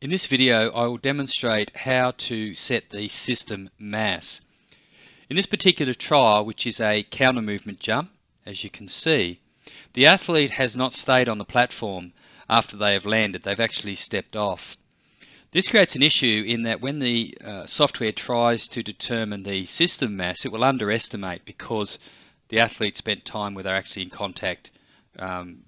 In this video, I will demonstrate how to set the system mass. In this particular trial, which is a counter movement jump, as you can see, the athlete has not stayed on the platform after they have landed. They've actually stepped off. This creates an issue in that when the software tries to determine the system mass, it will underestimate because the athlete spent time where they're actually in contact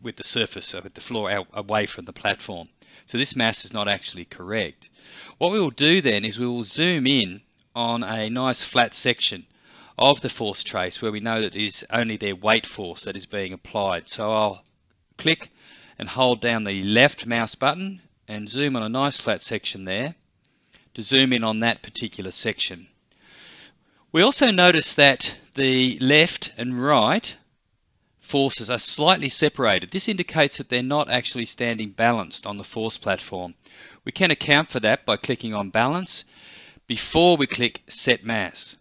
with the surface, with the floor away from the platform. So this mass is not actually correct. What we will do then is we will zoom in on a nice flat section of the force trace where we know that it is only their weight force that is being applied. So I'll click and hold down the left mouse button and zoom on a nice flat section there to zoom in on that particular section. We also notice that the left and right forces are slightly separated. This indicates that they're not actually standing balanced on the force platform. We can account for that by clicking on balance before we click set mass.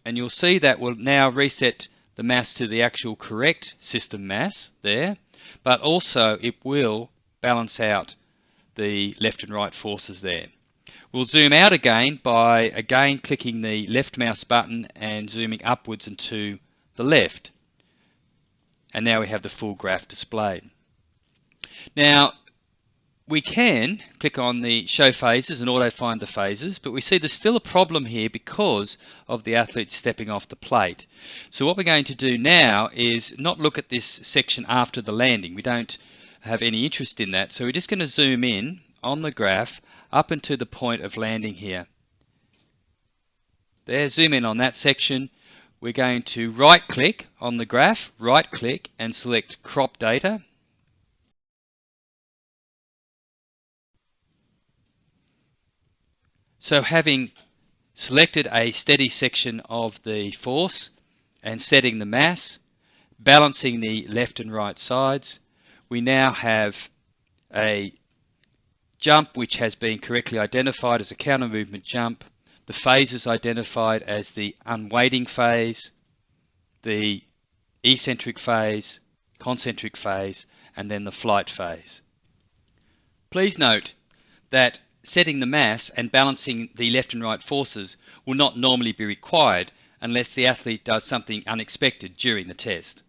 And you'll see that will now reset the mass to the actual correct system mass there, but also it will balance out the left and right forces there. We'll zoom out again by again clicking the left mouse button and zooming upwards and to the left. And now we have the full graph displayed. Now we can click on the show phases and auto find the phases, but we see there's still a problem here because of the athlete stepping off the plate. So what we're going to do now is not look at this section after the landing. We don't have any interest in that, so we're just going to zoom in on the graph up until the point of landing here. There, zoom in on that section. We're going to right click on the graph, right click and select crop data. So having selected a steady section of the force and setting the mass, balancing the left and right sides, we now have a jump which has been correctly identified as a counter movement jump. The phases identified as the unweighting phase, the eccentric phase, concentric phase, and then the flight phase. Please note that setting the mass and balancing the left and right forces will not normally be required unless the athlete does something unexpected during the test.